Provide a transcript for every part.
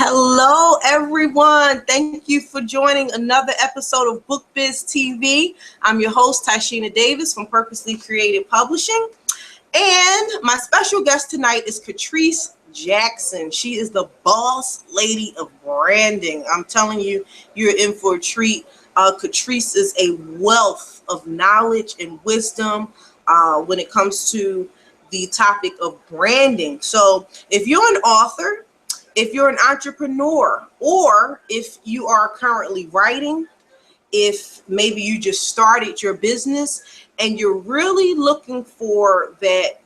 Hello, everyone. Thank you for joining another episode of Book Biz TV. I'm your host, Tyshina Davis from Purposely Created Publishing. And my special guest tonight is Catrice Jackson. She is the boss lady of branding. I'm telling you, you're in for a treat. Catrice is a wealth of knowledge and wisdom when it comes to the topic of branding. So if you're an author, if you're an entrepreneur, or if you are currently writing, if maybe you just started your business and you're really looking for that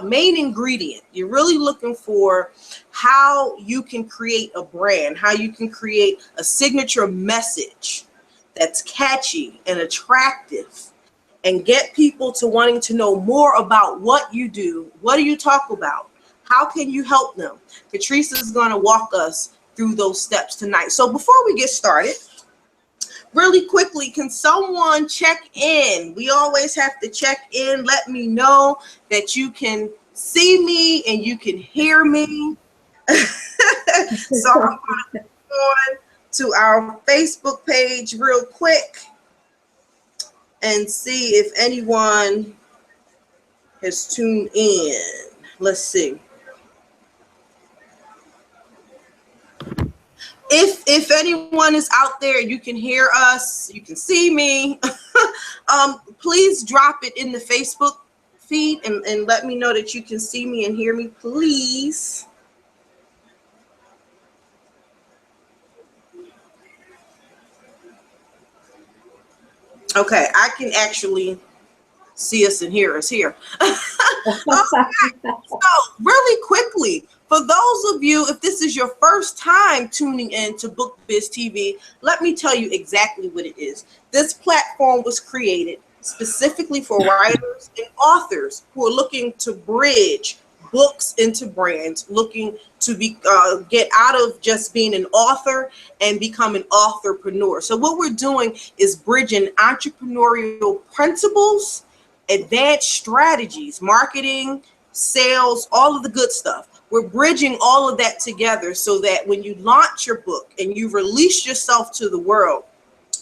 main ingredient, you're really looking for how you can create a brand, how you can create a signature message that's catchy and attractive and get people to wanting to know more about what you do, what do you talk about? How can you help them? Catrice is going to walk us through those steps tonight. So before we get started, really quickly, can someone check in? We always have to check in. Let me know that you can see me and you can hear me. So I'm going to go on to our Facebook page real quick and see if anyone has tuned in. Let's see. If anyone is out there, you can hear us, you can see me, please drop it in the Facebook feed and let me know that you can see me and hear me, please. Okay, I can actually see us and hear us here. Okay. So really quickly, for those of you, if this is your first time tuning in to Book Biz TV, let me tell you exactly what it is. This platform was created specifically for writers and authors who are looking to bridge books into brands, looking to get out of just being an author and become an authorpreneur. So what we're doing is bridging entrepreneurial principles, advanced strategies, marketing, sales, all of the good stuff. We're bridging all of that together so that when you launch your book and you release yourself to the world,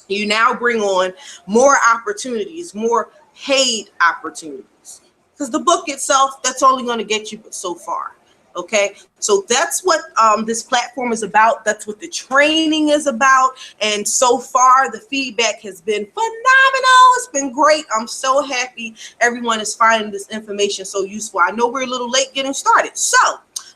you now bring on more opportunities, more paid opportunities. Because the book itself, that's only going to get you so far. Okay, so that's what this platform is about. That's what the training is about. And so far, the feedback has been phenomenal. It's been great. I'm so happy everyone is finding this information so useful. I know we're a little late getting started. So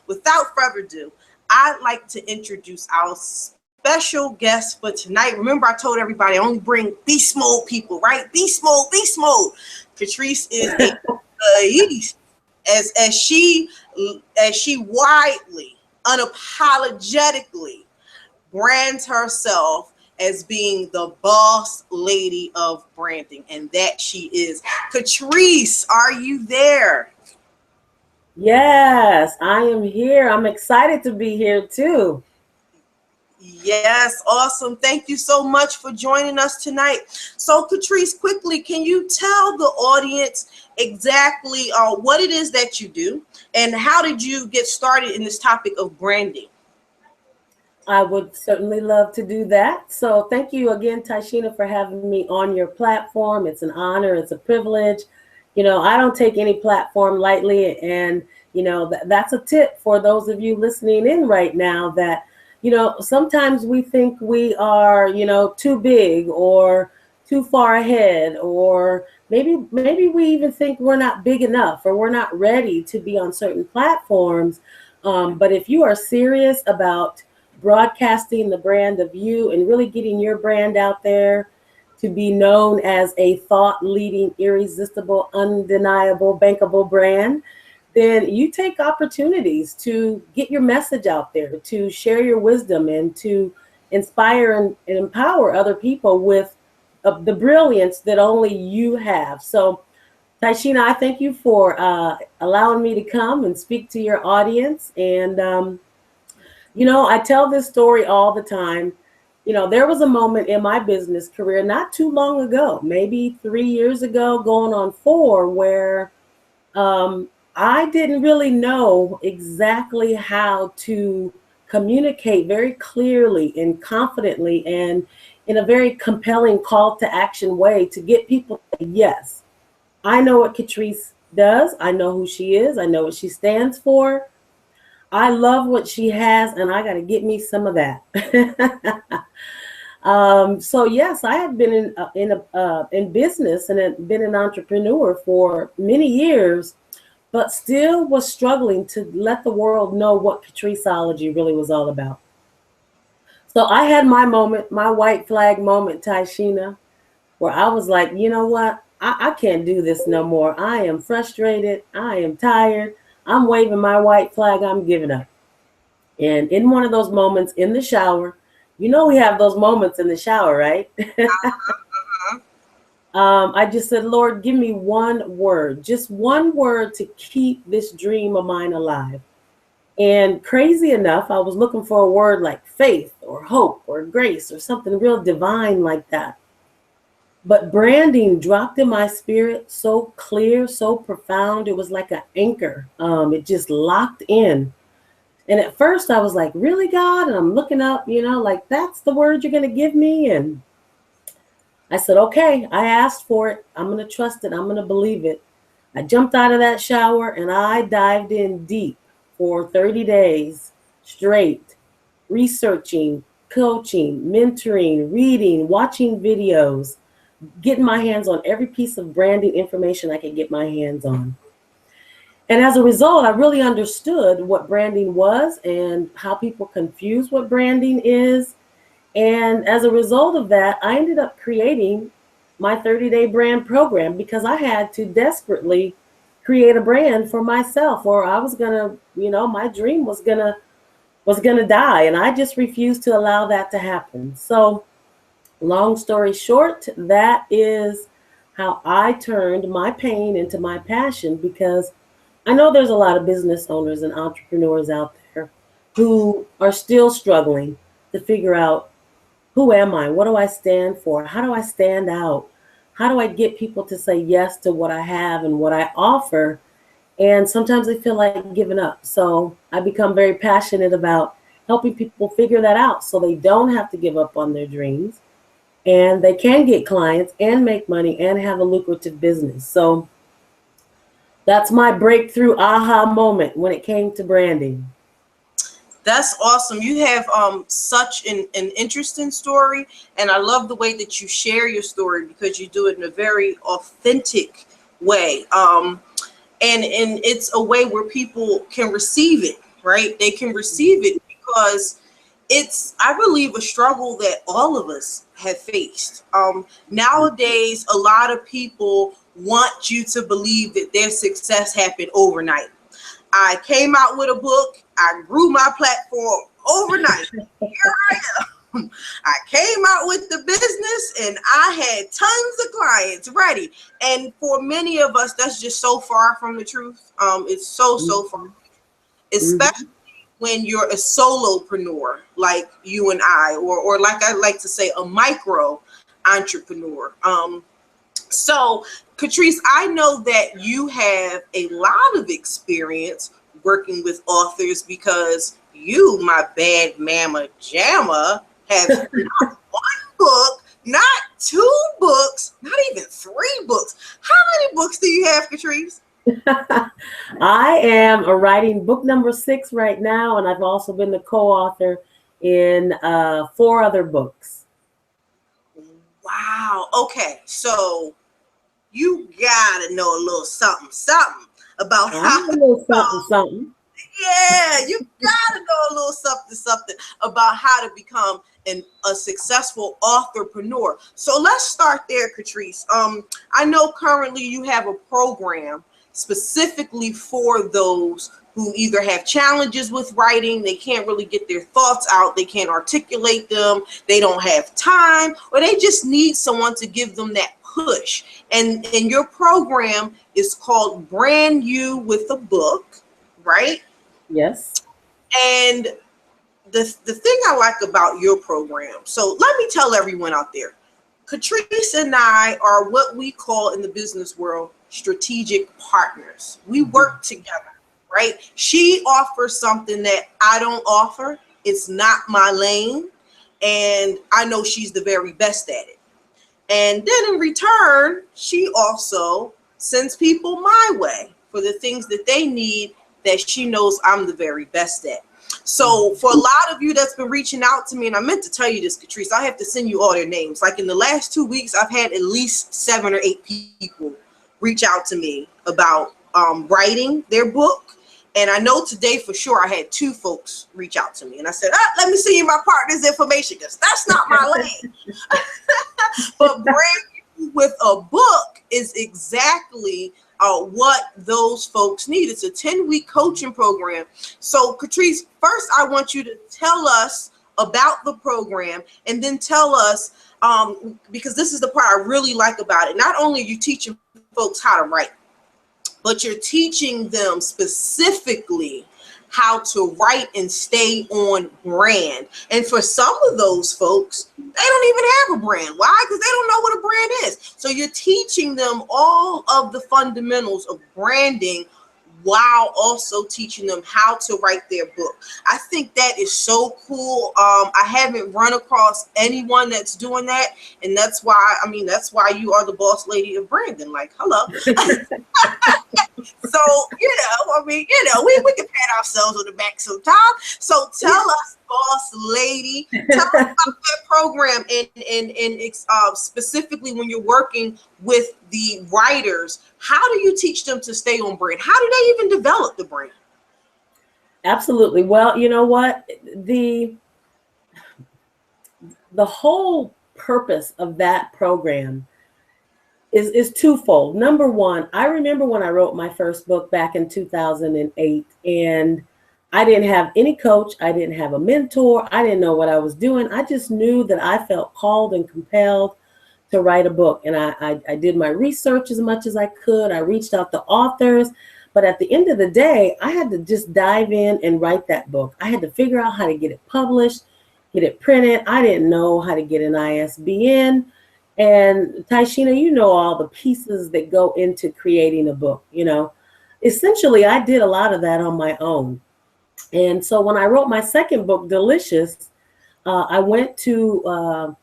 without further ado, I'd like to introduce our special guest for tonight. Remember, I told everybody I only bring beast mode people, right? Beast mode, beast mode. Catrice is a beast. As she widely, unapologetically brands herself as being the boss lady of branding, and that she is. Catrice, are you there? Yes, I am here. I'm excited to be here too. Yes, awesome. Thank you so much for joining us tonight. So Catrice, quickly, can you tell the audience exactly what it is that you do and how did you get started in this topic of branding? I would certainly love to do that. So thank you again, Tyshina, for having me on your platform. It's an honor. It's a privilege. You know, I don't take any platform lightly. And, you know, that's a tip for those of you listening in right now that, you know, sometimes we think we are, you know, too big or too far ahead, or maybe we even think we're not big enough or we're not ready to be on certain platforms. But if you are serious about broadcasting the brand of you and really getting your brand out there to be known as a thought-leading, irresistible, undeniable, bankable brand, then you take opportunities to get your message out there, to share your wisdom and to inspire and empower other people with the brilliance that only you have. So, Tyshina, I thank you for allowing me to come and speak to your audience. And, you know, I tell this story all the time. You know, there was a moment in my business career not too long ago, maybe 3 years ago, going on 4, where I didn't really know exactly how to communicate very clearly and confidently and in a very compelling call to action way to get people to say, yes, I know what Catrice does. I know who she is. I know what she stands for. I love what she has, and I got to get me some of that. So yes, I had been in business and had been an entrepreneur for many years, but still was struggling to let the world know what Catriceology really was all about. So I had my moment, my white flag moment, Tyshina, where I was like, you know what? I can't do this no more. I am frustrated. I am tired. I'm waving my white flag. I'm giving up. And in one of those moments in the shower, you know, we have those moments in the shower, right? I just said, Lord, give me one word, just one word to keep this dream of mine alive. And crazy enough, I was looking for a word like faith or hope or grace or something real divine like that. But branding dropped in my spirit so clear, so profound. It was like an anchor. It just locked in. And at first I was like, really, God? And I'm looking up, you know, like, that's the word you're going to give me? And I said, okay, I asked for it. I'm going to trust it. I'm going to believe it. I jumped out of that shower and I dived in deep for 30 days straight, researching, coaching, mentoring, reading, watching videos, getting my hands on every piece of branding information I could get my hands on. And as a result, I really understood what branding was and how people confuse what branding is. And as a result of that, I ended up creating my 30-day brand program because I had to desperately create a brand for myself, or I was gonna, you know, my dream was gonna die, and I just refused to allow that to happen. So, long story short, that is how I turned my pain into my passion, because I know there's a lot of business owners and entrepreneurs out there who are still struggling to figure out, who am I? What do I stand for? How do I stand out? How do I get people to say yes to what I have and what I offer? And sometimes they feel like giving up. So I become very passionate about helping people figure that out so they don't have to give up on their dreams, and they can get clients and make money and have a lucrative business. So that's my breakthrough aha moment when it came to branding. That's awesome. You have such an interesting story, and I love the way that you share your story because you do it in a very authentic way. And it's a way where people can receive it, right? They can receive it because it's, I believe, a struggle that all of us have faced. Nowadays, a lot of people want you to believe that their success happened overnight. I came out with a book. I grew my platform overnight. Here I am. I came out with the business and I had tons of clients ready. And for many of us, that's just so far from the truth. It's so far, especially when you're a solopreneur like you and I, or like I like to say, a micro entrepreneur. So, Catrice, I know that you have a lot of experience working with authors because you, my bad mama jamma, have not one book, not two books, not even three books. How many books do you have, Catrice? I am writing book number 6 right now, and I've also been the co-author in 4 other books. Wow. Okay, so you gotta know a little something about how. A little something. Yeah, you gotta know a little something about how to become a successful entrepreneur. So let's start there, Catrice. I know currently you have a program specifically for those who either have challenges with writing, they can't really get their thoughts out, they can't articulate them, they don't have time, or they just need someone to give them that push. And your program is called Brand You with a Book, right? Yes. And the thing I like about your program, so let me tell everyone out there, Catrice and I are what we call in the business world strategic partners. We work together, right? She offers something that I don't offer, It's not my lane, and I know she's the very best at it. And then in return, she also sends people my way for the things that they need that she knows I'm the very best at. So for a lot of you that's been reaching out to me, and I meant to tell you this, Catrice, I have to send you all their names. Like in the last 2 weeks, I've had at least 7 or 8 people reach out to me about writing their book. And I know today for sure I had 2 folks reach out to me. And I said, let me see my partner's information, because that's not my lane. But brand with a book is exactly what those folks need. It's a 10-week coaching program. So, Catrice, first I want you to tell us about the program, and then tell us, because this is the part I really like about it. Not only are you teaching folks how to write, but you're teaching them specifically how to write and stay on brand. And for some of those folks, they don't even have a brand. Why? Because they don't know what a brand is. So you're teaching them all of the fundamentals of branding while also teaching them how to write their book. I think that is so cool. I haven't run across anyone that's doing that. And that's why you are the boss lady of branding. Like, hello. So, we can pat ourselves on the back sometime. So tell us, boss lady, tell us about that program, and specifically when you're working with the writers, how do you teach them to stay on brand? How do they even develop the brand? Absolutely. Well, you know what? The whole purpose of that program is twofold. Number one, I remember when I wrote my first book back in 2008, and I didn't have any coach. I didn't have a mentor. I didn't know what I was doing. I just knew that I felt called and compelled to write a book. And I did my research as much as I could. I reached out to authors. But at the end of the day, I had to just dive in and write that book. I had to figure out how to get it published, get it printed. I didn't know how to get an ISBN. And Taishina, you know all the pieces that go into creating a book. Essentially, I did a lot of that on my own. And so when I wrote my second book, Delicious, I went to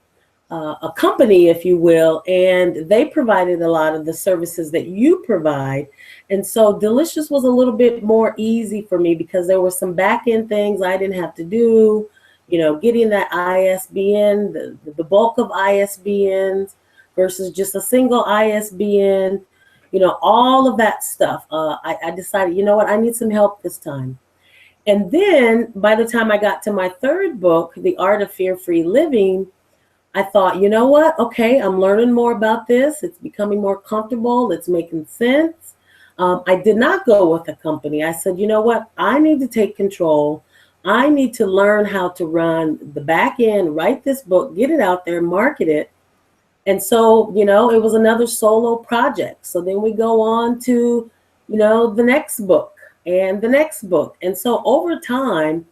a company, if you will, and they provided a lot of the services that you provide. And so Delicious was a little bit more easy for me because there were some back end things I didn't have to do. Getting that ISBN, the bulk of ISBNs versus just a single ISBN, all of that stuff. I decided, you know what, I need some help this time. And then by the time I got to my third book, The Art of Fear-Free Living, I thought, you know what, okay, I'm learning more about this. It's becoming more comfortable. It's making sense. I did not go with a company. I said, you know what, I need to take control. I need to learn how to run the back end, write this book, get it out there, market it. And so, it was another solo project. So then we go on to, the next book and the next book. And so over time,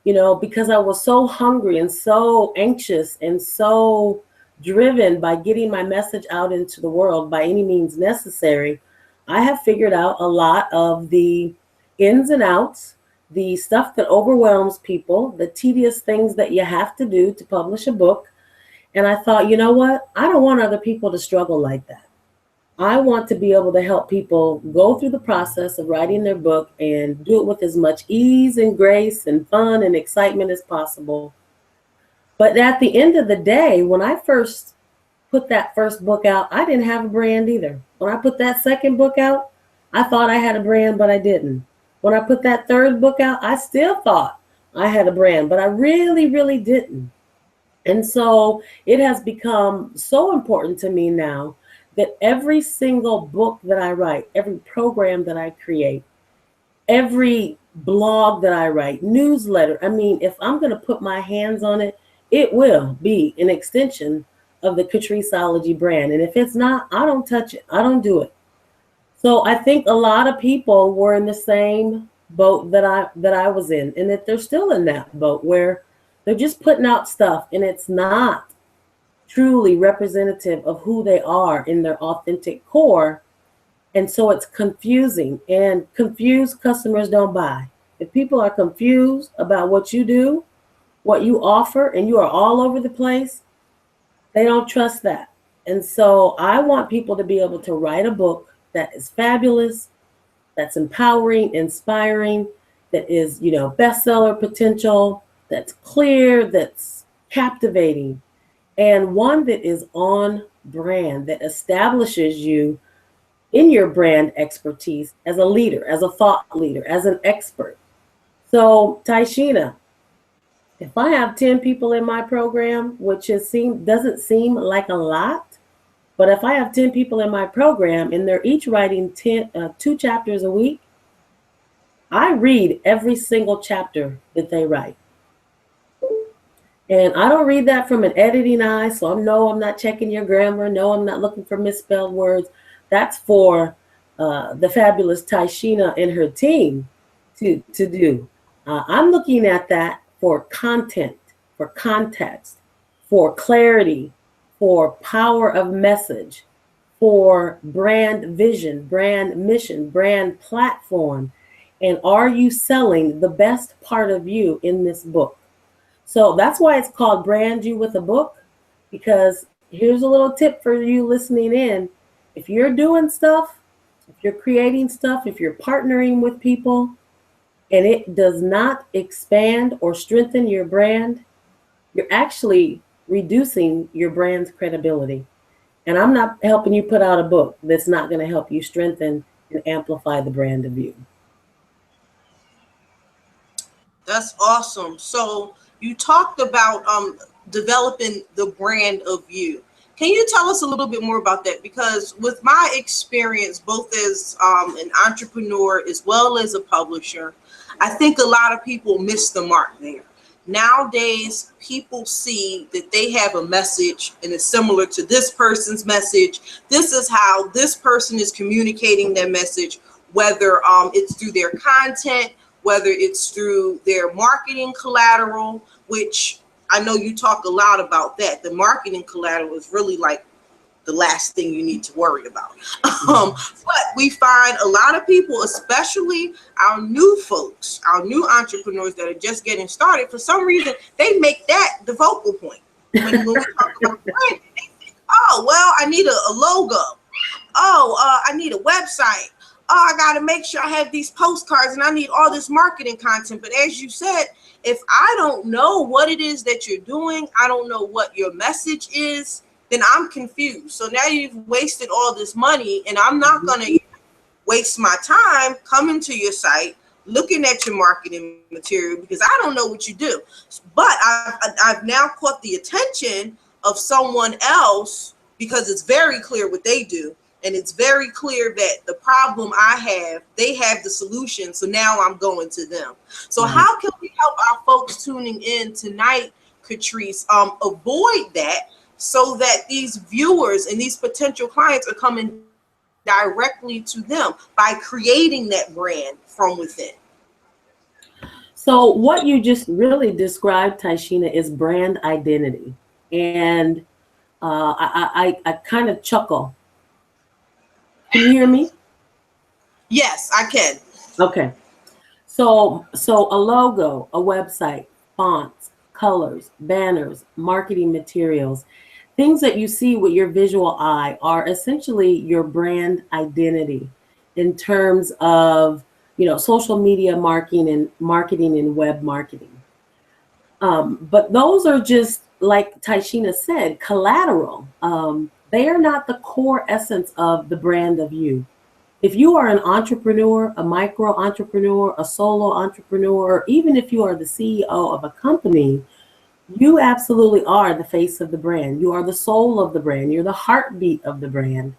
because I was so hungry and so anxious and so driven by getting my message out into the world by any means necessary, I have figured out a lot of the ins and outs, the stuff that overwhelms people, the tedious things that you have to do to publish a book. And I thought, you know what? I don't want other people to struggle like that. I want to be able to help people go through the process of writing their book and do it with as much ease and grace and fun and excitement as possible. But at the end of the day, when I first put that first book out, I didn't have a brand either. When I put that second book out, I thought I had a brand, but I didn't. When I put that third book out, I still thought I had a brand, but I really, really didn't. And so it has become so important to me now that every single book that I write, every program that I create, every blog that I write, newsletter, if I'm going to put my hands on it, it will be an extension of the Catriceology brand. And if it's not, I don't touch it. I don't do it. So I think a lot of people were in the same boat that I was in, and that they're still in that boat where they're just putting out stuff and it's not truly representative of who they are in their authentic core. And so it's confusing, and confused customers don't buy. If people are confused about what you do what you offer and you are all over the place, they don't trust that. And so I want people to be able to write a book that is fabulous, that's empowering, inspiring, that is, bestseller potential, that's clear, that's captivating, and one that is on brand, that establishes you in your brand expertise as a leader, as a thought leader, as an expert. So, Taishina, if I have 10 people in my program, which doesn't seem like a lot, but if I have 10 people in my program and they're each writing 2 chapters a week, I read every single chapter that they write. And I don't read that from an editing eye, so I'm not checking your grammar. No, I'm not looking for misspelled words. That's for the fabulous Taishina and her team to do. I'm looking at that for content, for context, for clarity, for power of message, for brand vision, brand mission, brand platform. And are you selling the best part of you in this book? So that's why it's called Brand You with a Book, because here's a little tip for you listening in. If you're doing stuff, if you're creating stuff, if you're partnering with people, and it does not expand or strengthen your brand, you're actually reducing your brand's credibility. And I'm not helping you put out a book that's not going to help you strengthen and amplify the brand of you. That's awesome. So you talked about developing the brand of you. Can you tell us a little bit more about that? Because with my experience, both as an entrepreneur as well as a publisher, I think a lot of people miss the mark there. Nowadays, people see that they have a message and it's similar to this person's message. This is how this person is communicating their message, whether it's through their content, whether it's through their marketing collateral, which I know you talk a lot about that. The marketing collateral is really like the last thing you need to worry about. But we find a lot of people, especially our new folks, our new entrepreneurs that are just getting started, for some reason, they make that the focal point. When we talk about branding, they think, oh, well, I need a logo. Oh, I need a website. Oh, I got to make sure I have these postcards and I need all this marketing content. But as you said, if I don't know what it is that you're doing, I don't know what your message is, then I'm confused. So now you've wasted all this money, and I'm not going to waste my time coming to your site, looking at your marketing material, because I don't know what you do. But I've now caught the attention of someone else because it's very clear what they do. And it's very clear that the problem I have, they have the solution. So now I'm going to them. So how can we help our folks tuning in tonight, Catrice, avoid that so that these viewers and these potential clients are coming directly to them by creating that brand from within? So what you just really described, Taishina, is brand identity. And I kind of chuckle. Can you hear me? Yes, I can. Okay. So a logo, a website, fonts, colors, banners, marketing materials, things that you see with your visual eye are essentially your brand identity in terms of, social media marketing and web marketing. But those are just, like Taishina said, collateral. They are not the core essence of the brand of you. If you are an entrepreneur, a micro entrepreneur, a solo entrepreneur, or even if you are the CEO of a company, you absolutely are the face of the brand. You are the soul of the brand. You're the heartbeat of the brand.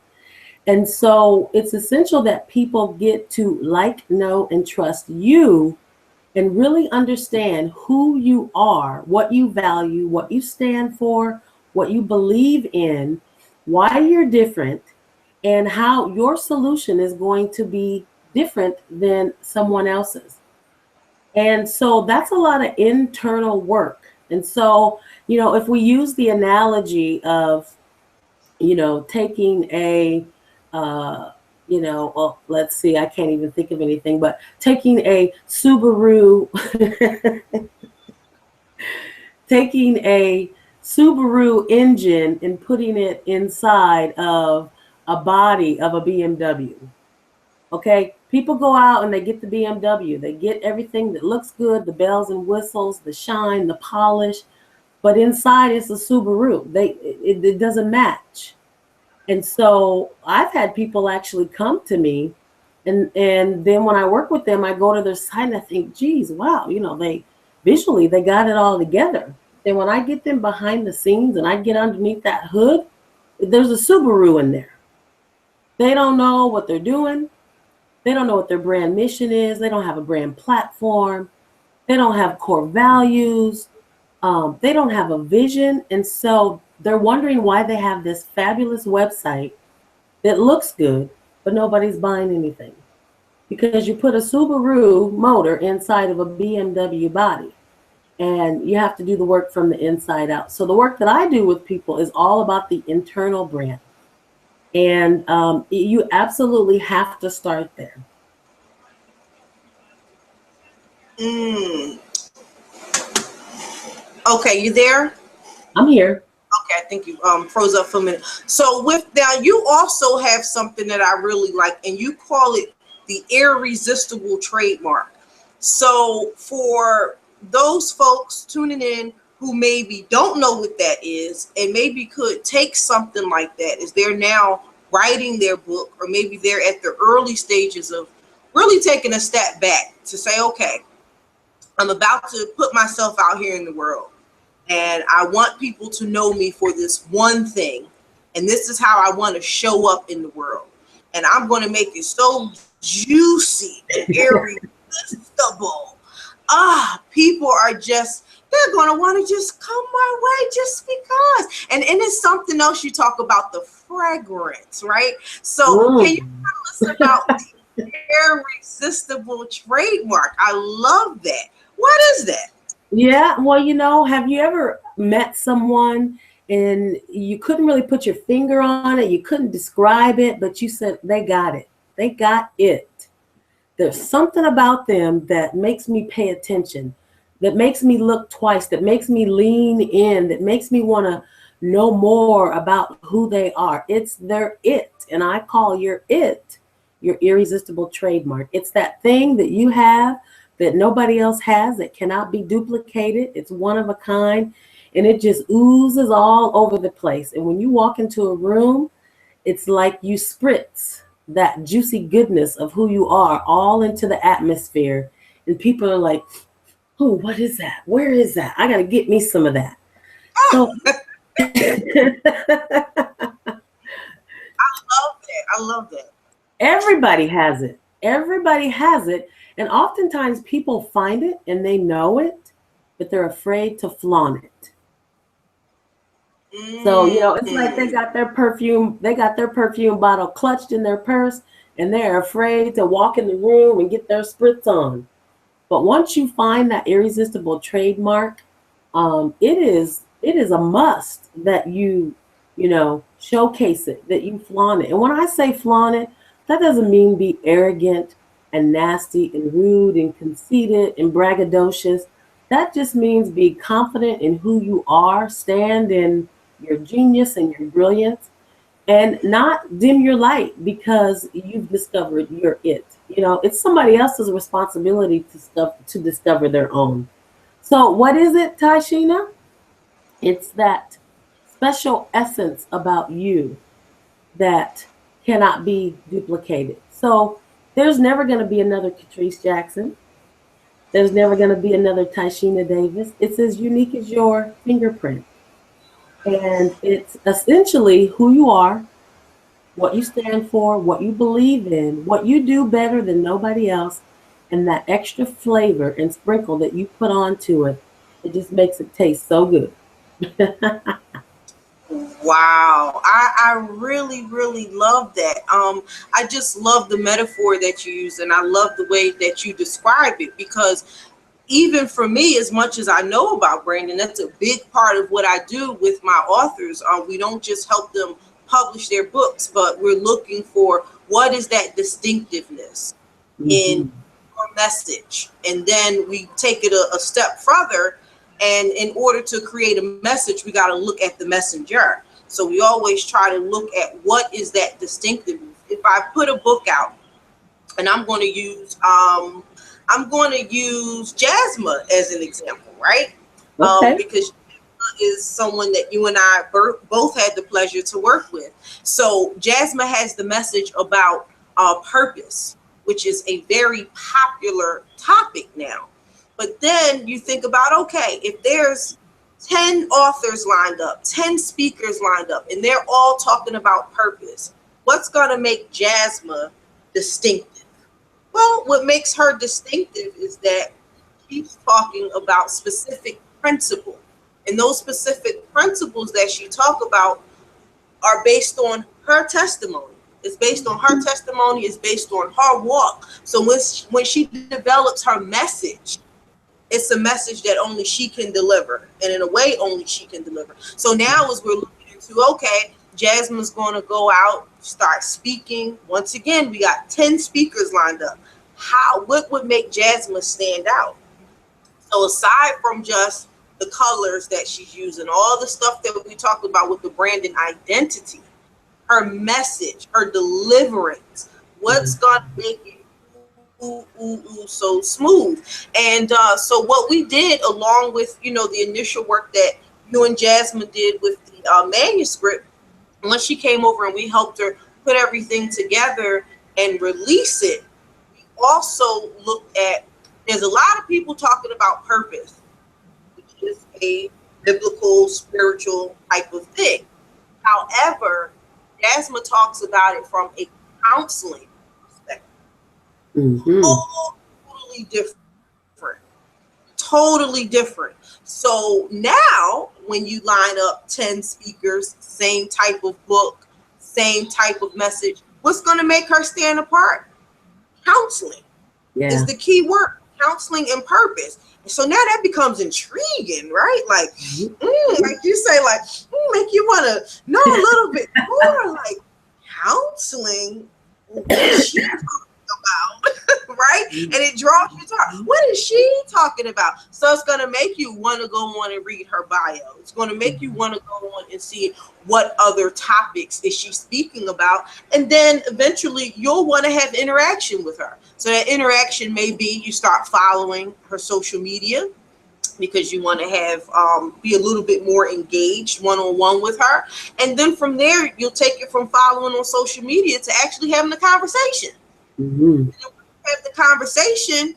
And so it's essential that people get to like, know, and trust you and really understand who you are, what you value, what you stand for, what you believe in, why you're different, and how your solution is going to be different than someone else's. And so that's a lot of internal work. And so, if we use the analogy of, taking a, let's see, I can't even think of anything, but taking a Subaru, taking a Subaru engine and putting it inside of a body of a BMW. Okay, people go out and they get the BMW, they get everything that looks good, the bells and whistles, the shine, the polish, but inside it's a Subaru. It doesn't match. And so I've had people actually come to me, and then when I work with them, I go to their site and I think, geez, wow, they visually they got it all together. Then when I get them behind the scenes and I get underneath that hood, there's a Subaru in there. They don't know what they're doing. They don't know what their brand mission is. They don't have a brand platform. They don't have core values. They don't have a vision. And so they're wondering why they have this fabulous website that looks good, but nobody's buying anything. Because you put a Subaru motor inside of a BMW body, and you have to do the work from the inside out. So the work that I do with people is all about the internal brand. And you absolutely have to start there. Okay, you there? I'm here. Okay, I think you froze up for a minute. So with now, you also have something that I really like, and you call it the Irresistible trademark. So for those folks tuning in who maybe don't know what that is, and maybe could take something like that as they're now writing their book, or maybe they're at the early stages of really taking a step back to say, okay, I'm about to put myself out here in the world, and I want people to know me for this one thing, and this is how I want to show up in the world, and I'm going to make it so juicy and irresistible. People are just, they're going to want to just come my way just because. And it's something else you talk about, the fragrance, right? So can you tell us about the Irresistible trademark? I love that. What is that? Yeah, well, have you ever met someone and you couldn't really put your finger on it, you couldn't describe it, but you said, they got it. They got it. There's something about them that makes me pay attention, that makes me look twice, that makes me lean in, that makes me want to know more about who they are. It's their it. And I call your it your irresistible trademark. It's that thing that you have that nobody else has, that cannot be duplicated. It's one of a kind, and it just oozes all over the place. And when you walk into a room, it's like you spritz that juicy goodness of who you are all into the atmosphere. And people are like, oh, what is that? Where is that? I got to get me some of that. So I love that. Everybody has it. Everybody has it. And oftentimes people find it and they know it, but they're afraid to flaunt it. So, it's like they got their perfume bottle clutched in their purse, and they're afraid to walk in the room and get their spritz on. But once you find that irresistible trademark, it is a must that you showcase it, that you flaunt it. And when I say flaunt it, that doesn't mean be arrogant and nasty and rude and conceited and braggadocious. That just means be confident in who you are, stand in your genius and your brilliance, and not dim your light because you've discovered your it. It's somebody else's responsibility to discover their own. So what is it, Tashina? It's that special essence about you that cannot be duplicated. So there's never going to be another Catrice Jackson. There's never going to be another Tashina Davis. It's as unique as your fingerprint. And it's essentially who you are, what you stand for, what you believe in, what you do better than nobody else, and that extra flavor and sprinkle that you put onto it. It just makes it taste so good. Wow. I really, really love that. I just love the metaphor that you use, and I love the way that you describe it, because even for me, as much as I know about branding, that's a big part of what I do with my authors. We don't just help them publish their books, but we're looking for what is that distinctiveness in your message. And then we take it a step further. And in order to create a message, we got to look at the messenger. So we always try to look at what is that distinctive. If I put a book out, and I'm going to use Jasmine as an example, right? Okay. Because is someone that you and I both had the pleasure to work with. So Jasmine has the message about purpose, which is a very popular topic now. But then you think about, okay, if there's 10 authors lined up, 10 speakers lined up, and they're all talking about purpose, what's going to make Jasmine distinctive? Well, what makes her distinctive is that she's talking about specific principles. And those specific principles that she talk about are based on her testimony. It's based on her testimony. It's based on her walk. So when she develops her message, it's a message that only she can deliver. And in a way, only she can deliver. So now as we're looking into, okay, Jasmine's going to go out, start speaking. Once again, we got 10 speakers lined up. What would make Jasmine stand out? So aside from just the colors that she's using, all the stuff that we talked about with the brand and identity, her message, her deliverance, what's going to make it so smooth. And so what we did, along with, the initial work that you and Jasmine did with the manuscript, once she came over and we helped her put everything together and release it, we also looked at, there's a lot of people talking about purpose, which is a biblical, spiritual type of thing. However, Jasmine talks about it from a counseling perspective. Totally different. Totally different. So now when you line up 10 speakers, same type of book, same type of message, what's going to make her stand apart? Counseling is the key word. Counseling and purpose. So now that becomes intriguing, right? Like, like you say, like, make you want to know a little bit more. Like, counseling, what is she talking about, right? And it draws you to her. What is she talking about? So it's going to make you want to go on and read her bio. It's going to make you want to go on and see what other topics is she speaking about. And then eventually you'll want to have interaction with her. So that interaction may be you start following her social media because you want to have be a little bit more engaged one-on-one with her. And then from there, you'll take it from following on social media to actually having a conversation. And then when you have the conversation,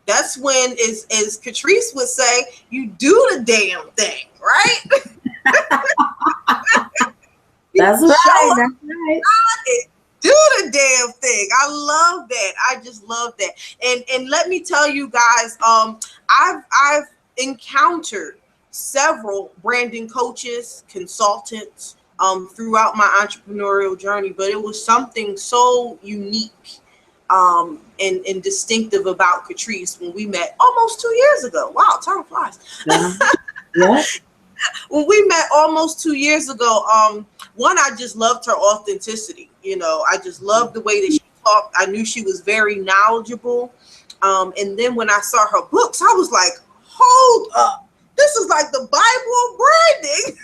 that's when, as Catrice would say, you do the damn thing, right? That's right. That's right. Do the damn thing. I love that. I just love that. And let me tell you guys, I've encountered several branding coaches, consultants throughout my entrepreneurial journey, but it was something so unique and distinctive about Catrice when we met almost 2 years ago. Wow, time flies. Yeah. When we met almost 2 years ago, one, I just loved her authenticity. I just loved the way that she talked. I knew she was very knowledgeable. And then when I saw her books, I was like, hold up. This is like the Bible of branding.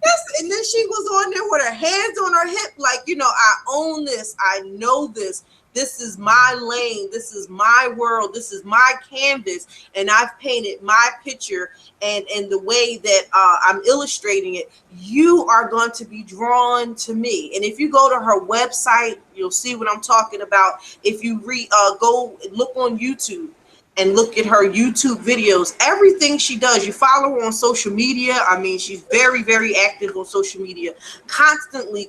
Yes, and then she was on there with her hands on her hip, like, I own this. I know this. This is my lane. This is my world. This is my canvas. And I've painted my picture and the way that I'm illustrating it. You are going to be drawn to me. And if you go to her website, you'll see what I'm talking about. If you go look on YouTube and look at her YouTube videos, everything she does, you follow her on social media. I mean, she's very, very active on social media, constantly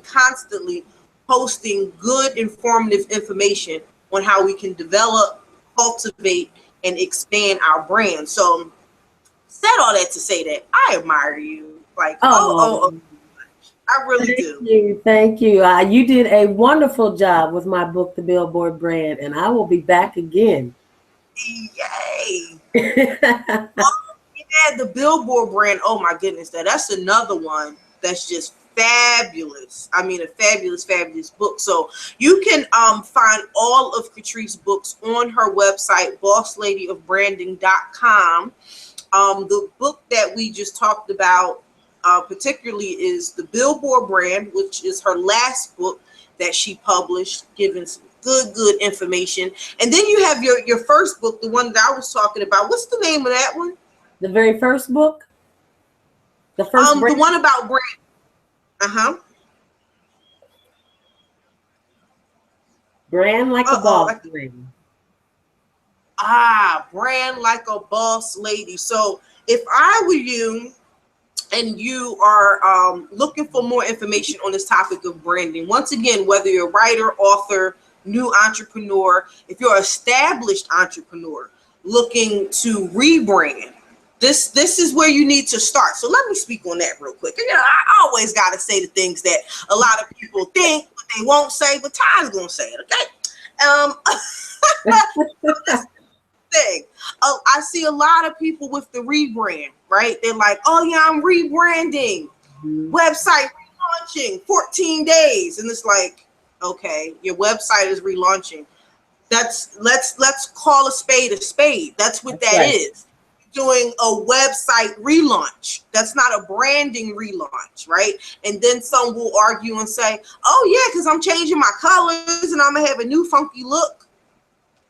posting good, informative information on how we can develop, cultivate, and expand our brand. So, said all that to say that I admire you. Like, I really do. Thank you. You did a wonderful job with my book, The Billboard Brand, and I will be back again. Yay! The Billboard Brand. Oh my goodness, that's another one that's just fabulous, fabulous book. So you can find all of Catrice's books on her website, bossladyofbranding.com. The book that we just talked about particularly is The Billboard Brand, which is her last book that she published, giving some good information. And then you have your first book, the one that I was talking about. What's the name of that one? The very first book? The first the one about brand. Brand Like a Boss Lady. Brand Like a Boss Lady. So if I were you and you are looking for more information on this topic of branding, once again, whether you're a writer, author, new entrepreneur, if you're an established entrepreneur looking to rebrand, this is where you need to start. So let me speak on that real quick. I always got to say the things that a lot of people think, but they won't say, but Ty's going to say it, okay? Thing. I see a lot of people with the rebrand, right? They're like, oh yeah, I'm rebranding, website relaunching, 14 days. And it's like, okay, your website is relaunching. Let's call a spade a spade. That's what that is. Doing a website relaunch. That's not a branding relaunch, right? And then some will argue and say, oh yeah, because I'm changing my colors and I'm gonna have a new funky look.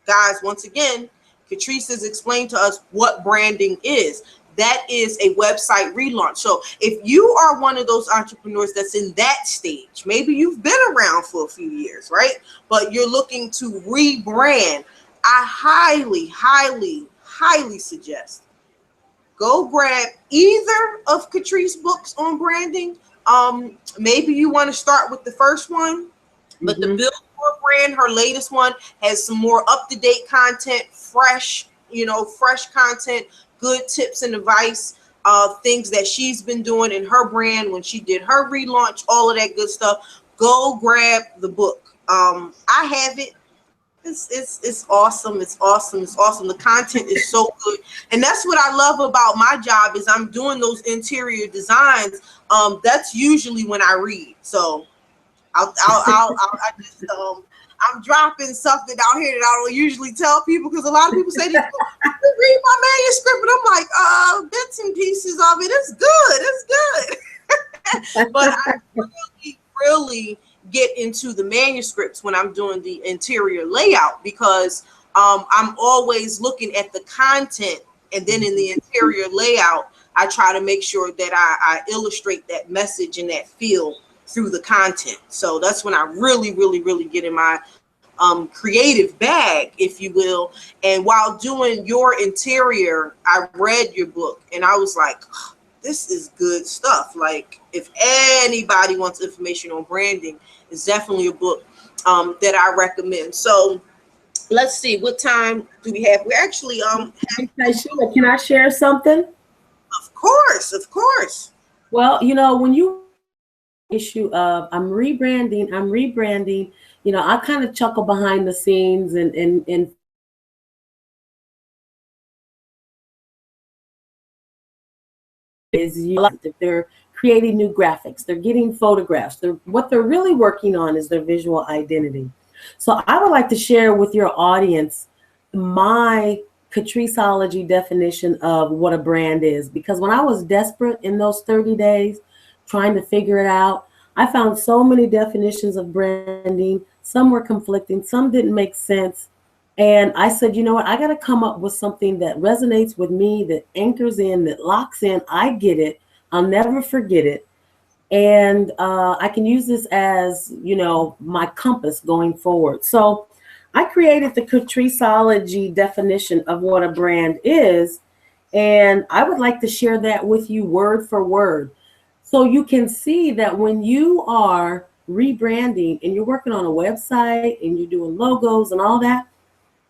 Guys, once again, Catrice has explained to us what branding is. That is a website relaunch. So if you are one of those entrepreneurs that's in that stage, maybe you've been around for a few years, right? But you're looking to rebrand, I highly suggest go grab either of Catrice's books on branding. Maybe you want to start with the first one, but the Billboard Brand, her latest one, has some more up-to-date content, fresh content, good tips and advice, things that she's been doing in her brand when she did her relaunch, all of that good stuff. Go grab the book. I have it. It's awesome. It's awesome. The content is so good. And that's what I love about my job is I'm doing those interior designs. That's usually when I read. So I'm dropping something out here that I don't usually tell people, because a lot of people say, read my manuscript, and I'm like, bits and pieces of it. It's good. But I really get into the manuscripts when I'm doing the interior layout, because I'm always looking at the content, and then in the interior layout, I try to make sure that I illustrate that message and that feel through the content. So that's when I really get in my creative bag, if you will. And while doing your interior, I read your book and I was like, oh, this is good stuff. Like, if anybody wants information on branding, it's definitely a book that I recommend. So let's see, what time do we have? We actually can I share something? Of course. Well, when you issue of I'm rebranding, I kind of chuckle behind the scenes and if they're creating new graphics, they're getting photographs, what they're really working on is their visual identity. So I would like to share with your audience my Catriceology definition of what a brand is, because when I was desperate in those 30 days trying to figure it out, I found so many definitions of branding. Some were conflicting, some didn't make sense. And I said, you know what? I got to come up with something that resonates with me, that anchors in, that locks in. I get it. I'll never forget it. And I can use this as, my compass going forward. So I created the Catriceology definition of what a brand is. And I would like to share that with you word for word. So you can see that when you are rebranding and you're working on a website and you're doing logos and all that,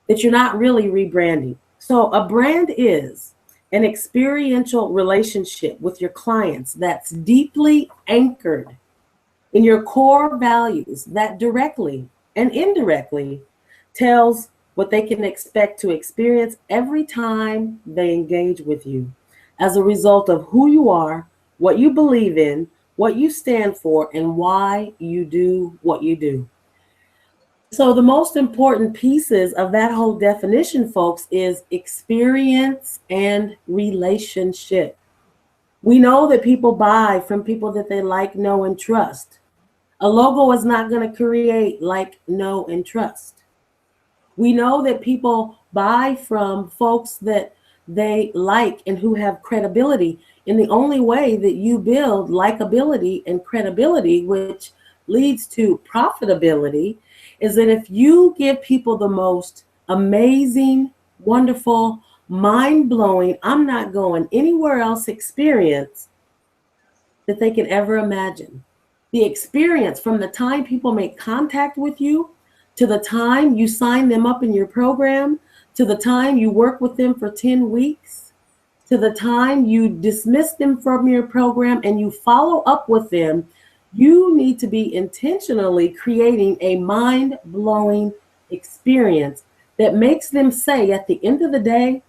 that you're not really rebranding. So a brand is an experiential relationship with your clients that's deeply anchored in your core values that directly and indirectly tells what they can expect to experience every time they engage with you as a result of who you are, what you believe in, what you stand for, and why you do what you do. So the most important pieces of that whole definition, folks, is experience and relationship. We know that people buy from people that they like, know, and trust. A logo is not going to create like, know, and trust. We know that people buy from folks that they like and who have credibility. And the only way that you build likability and credibility, which leads to profitability, is that if you give people the most amazing, wonderful, mind-blowing, I'm not going anywhere else experience that they can ever imagine. The experience from the time people make contact with you, to the time you sign them up in your program, to the time you work with them for 10 weeks, to the time you dismiss them from your program and you follow up with them, you need to be intentionally creating a mind-blowing experience that makes them say at the end of the day,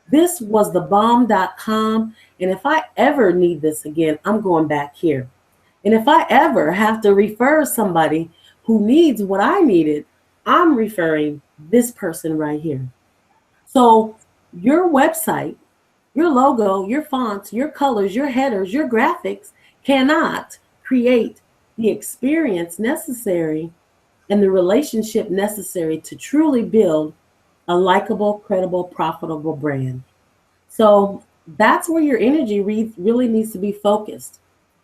this was the bomb.com, and if I ever need this again, I'm going back here. And if I ever have to refer somebody who needs what I needed, I'm referring this person right here. So your website, your logo, your fonts, your colors, your headers, your graphics cannot create the experience necessary and the relationship necessary to truly build a likable, credible, profitable brand. So that's where your energy really needs to be focused.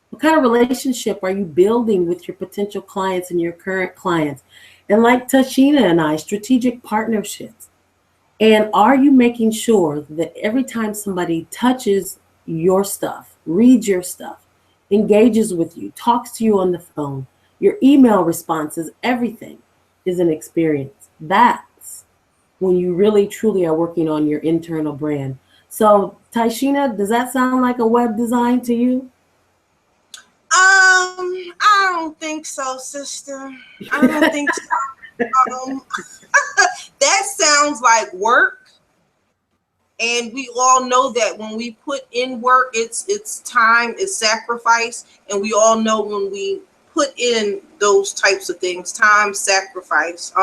What kind of relationship are you building with your potential clients and your current clients? And like Tashina and I, strategic partnerships. And are you making sure that every time somebody touches your stuff, reads your stuff, engages with you, talks to you on the phone, your email responses, everything is an experience? That's when you really truly are working on your internal brand. So Tashina, does that sound like a web design to you? I don't think so, sister. I don't think so. That sounds like work, and we all know that when we put in work, it's time, it's sacrifice, and we all know when we put in those types of things, time, sacrifice,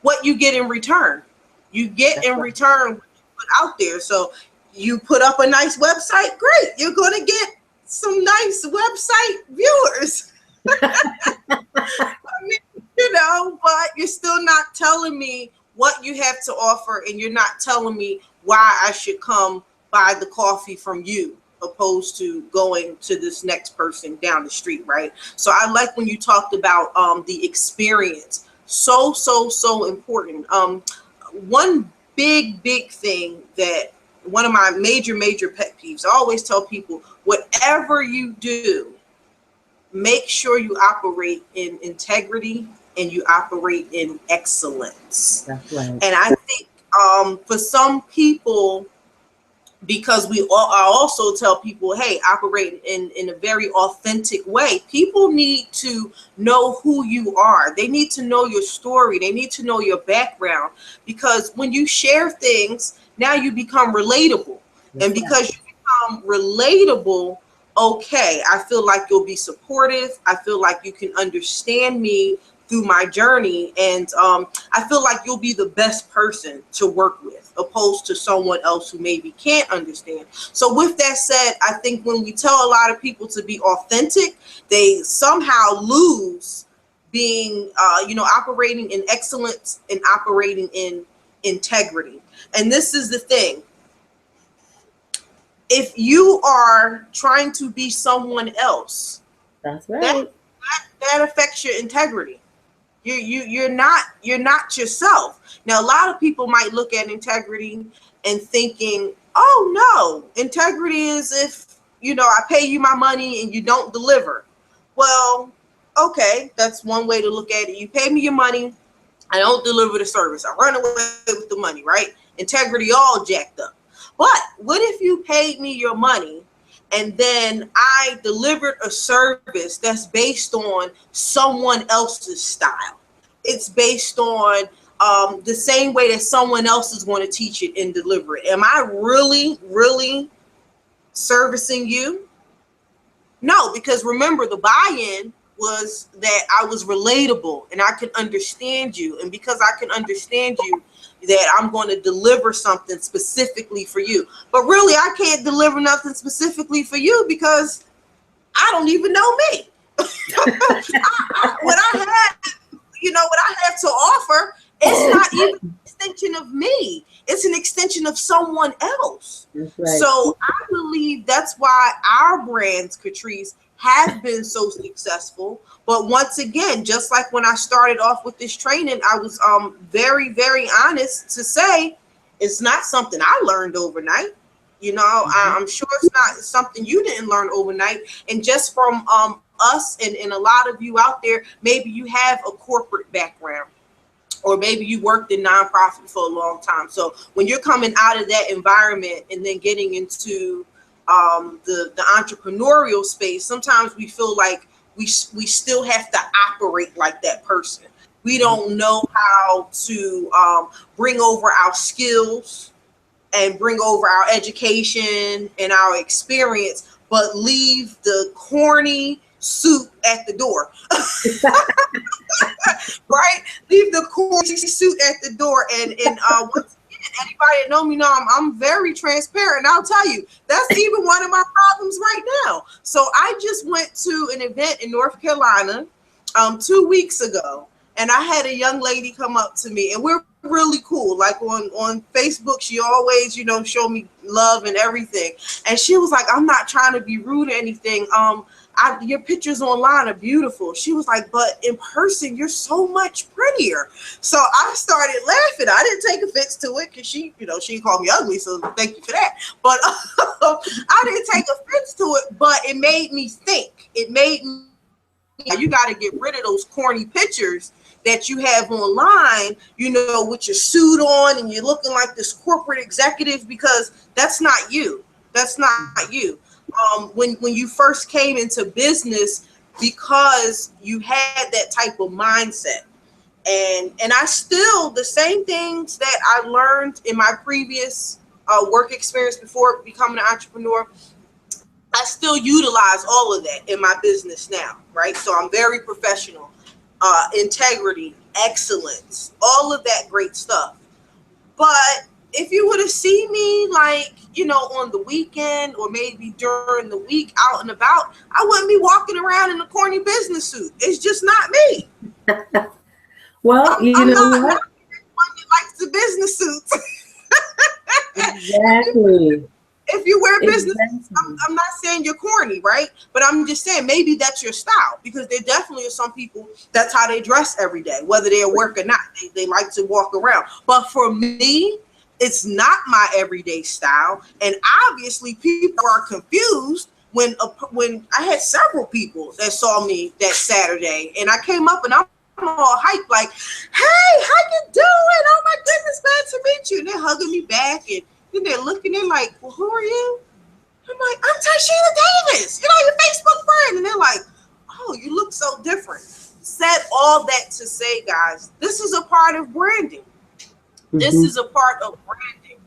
what you get in return. You get in return what you put out there. So you put up a nice website, great. You're going to get some nice website viewers. I mean, but you're still not telling me what you have to offer, and you're not telling me why I should come buy the coffee from you opposed to going to this next person down the street, right? So I like when you talked about the experience. So important. One big thing that one of my major pet peeves, I always tell people, whatever you do, make sure you operate in integrity and you operate in excellence. That's right. And I think for some people, because I also tell people, hey, operate in a very authentic way. People need to know who you are. They need to know your story. They need to know your background, because when you share things, now you become relatable. And because you become relatable, okay, I feel like you'll be supportive. I feel like you can understand me through my journey. And I feel like you'll be the best person to work with, opposed to someone else who maybe can't understand. So with that said, I think when we tell a lot of people to be authentic, they somehow lose being, operating in excellence and operating in integrity. And this is the thing. If you are trying to be someone else, that's right. That affects your integrity. You're not yourself. Now, a lot of people might look at integrity and thinking, oh no, integrity is if, I pay you my money and you don't deliver. Well, okay, that's one way to look at it. You pay me your money, I don't deliver the service, I run away with the money, right? Integrity all jacked up. But what if you paid me your money and then I delivered a service that's based on someone else's style? It's based on the same way that someone else is going to teach it and deliver it. Am I really servicing you? No, because remember, the buy-in was that I was relatable and I can understand you. And because I can understand you, that I'm going to deliver something specifically for you. But really, I can't deliver nothing specifically for you because I don't even know me. What I have, what I have to offer, it's not even an extension of me. It's an extension of someone else. Right. So I believe that's why our brands, Catrice, have been so successful. But once again, just like when I started off with this training, I was very, very honest to say it's not something I learned overnight. I'm sure it's not something you didn't learn overnight. And just from us and a lot of you out there, maybe you have a corporate background, or maybe you worked in nonprofit for a long time. So when you're coming out of that environment and then getting into the entrepreneurial space, sometimes we feel like we still have to operate like that person. We don't know how to bring over our skills and bring over our education and our experience, but leave the corny suit at the door. Right? Leave the corny suit at the door. And once again, anybody that know me know I'm very transparent. And I'll tell you, that's even one of my problems right now. So I just went to an event in North Carolina 2 weeks ago, and I had a young lady come up to me, and we're really cool. Like on Facebook, she always, show me love and everything. And she was like, I'm not trying to be rude or anything. Your pictures online are beautiful. She was like, but in person, you're so much prettier. So I started laughing. I didn't take offense to it because she called me ugly. So thank you for that. But I didn't take offense to it, but it made me think. It made me, you got to get rid of those corny pictures that you have online, with your suit on and you're looking like this corporate executive, because that's not you. That's not you. When you first came into business, because you had that type of mindset, and I still, the same things that I learned in my previous work experience before becoming an entrepreneur, I still utilize all of that in my business now, right? So I'm very professional, integrity, excellence, all of that great stuff. But if you would have seen me on the weekend or maybe during the week out and about, I wouldn't be walking around in a corny business suit. It's just not me. Well, I'm not what? one that likes the business suits. Exactly. If you wear business, I'm not saying you're corny, right? But I'm just saying maybe that's your style, because there definitely are some people that's how they dress every day, whether they're at work or not. They like to walk around. But for me, it's not my everyday style. And obviously people are confused when I had several people that saw me that Saturday, and I came up and I'm all hyped, like, hey, how you doing? Oh my goodness, glad to meet you. And they're hugging me back, and then they're looking, they're like, well, who are you? I'm like, I'm Tashina Davis, your Facebook friend. And they're like, oh, you look so different. Said all that to say, guys, this is a part of branding. This is a part of branding.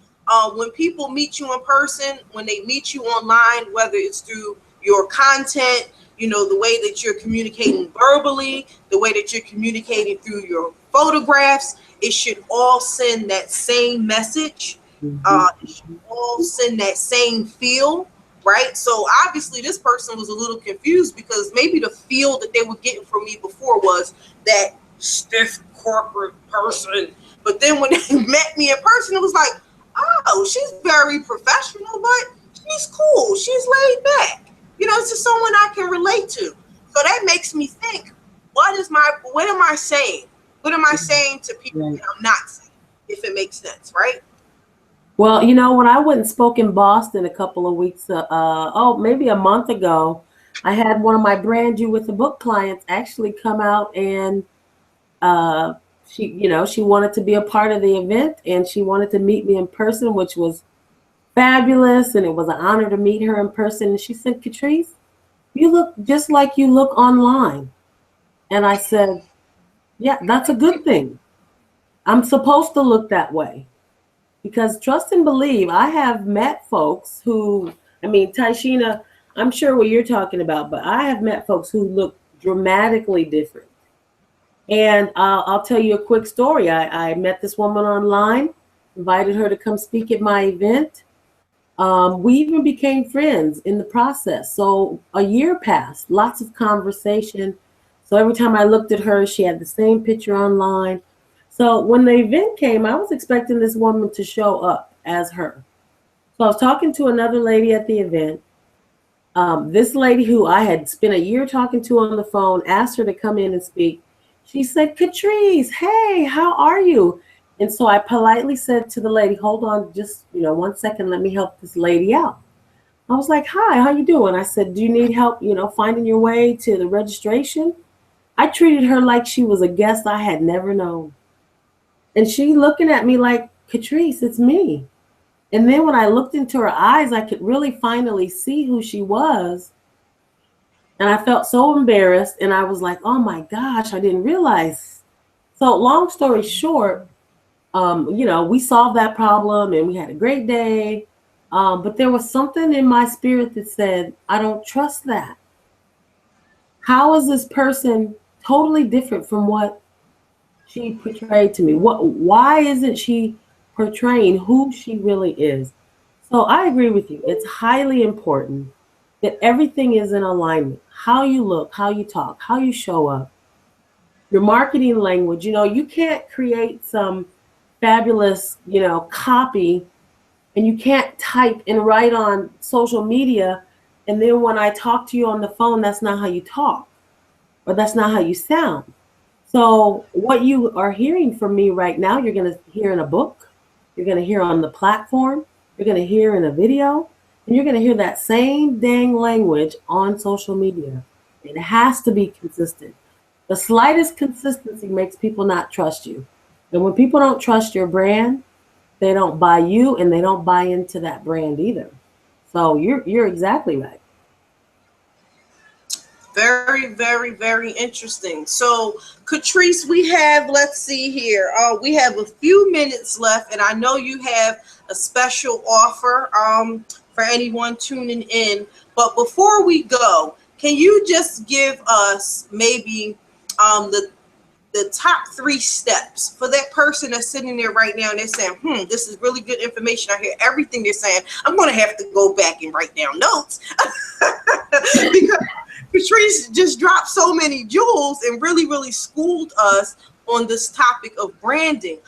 When people meet you in person, when they meet you online, whether it's through your content, the way that you're communicating verbally, the way that you're communicating through your photographs, it should all send that same message. It should all send that same feel, right? So obviously this person was a little confused, because maybe the feel that they were getting from me before was that stiff corporate person. But then when they met me in person, it was like, oh, she's very professional, but she's cool. She's laid back. It's just someone I can relate to. So that makes me think, what am I saying? What am I saying to people that I'm not saying, if it makes sense, right? Well, when I went and spoke in Boston a couple of weeks, maybe a month ago, I had one of my Brand You with the Book clients actually come out, and she wanted to be a part of the event, and she wanted to meet me in person, which was fabulous. And it was an honor to meet her in person. And she said, Catrice, you look just like you look online. And I said, yeah, that's a good thing. I'm supposed to look that way. Because trust and believe, I have met folks who, Tashina, I'm sure what you're talking about, but I have met folks who look dramatically different. And I'll tell you a quick story. I met this woman online, invited her to come speak at my event. We even became friends in the process. So a year passed, lots of conversation. So every time I looked at her, she had the same picture online. So when the event came, I was expecting this woman to show up as her. So I was talking to another lady at the event. This lady who I had spent a year talking to on the phone asked her to come in and speak. She said, Catrice, hey, how are you? And so I politely said to the lady, hold on just 1 second, let me help this lady out. I was like, hi, how you doing? I said, do you need help, finding your way to the registration? I treated her like she was a guest I had never known. And she looking at me like, Catrice, it's me. And then when I looked into her eyes, I could really finally see who she was. And I felt so embarrassed. And I was like, oh my gosh, I didn't realize. So long story short, we solved that problem and we had a great day. But there was something in my spirit that said, I don't trust that. How is this person totally different from what she portrayed to me? Why isn't she portraying who she really is? So I agree with you. It's highly important that everything is in alignment. How you look, how you talk, how you show up, your marketing language. You can't create some fabulous, copy, and you can't type and write on social media. And then when I talk to you on the phone, that's not how you talk, or that's not how you sound. So what you are hearing from me right now, you're going to hear in a book, you're going to hear on the platform, you're going to hear in a video, and you're going to hear that same dang language on social media. It has to be consistent. The slightest consistency makes people not trust you. And when people don't trust your brand, they don't buy you and they don't buy into that brand either. So you're exactly right. Very, very, very interesting. So, Catrice, let's see here. We have a few minutes left, and I know you have a special offer for anyone tuning in. But before we go, can you just give us maybe the top 3 steps for that person that's sitting there right now and they're saying, this is really good information. I hear everything they're saying. I'm going to have to go back and write down notes because Patrice just dropped so many jewels and really, really schooled us on this topic of branding.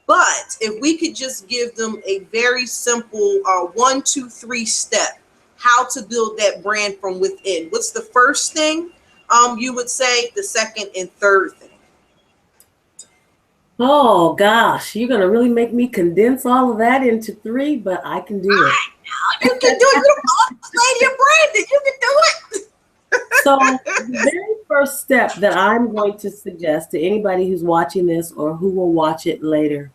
But if we could just give them a very simple 1, 2, 3 step, how to build that brand from within. What's the first thing you would say, the second and third thing? Oh gosh, you're gonna really make me condense all of that into 3, but I can do it. You can do it. You don't explain your branding. You can do it. So the very first step that I'm going to suggest to anybody who's watching this or who will watch it later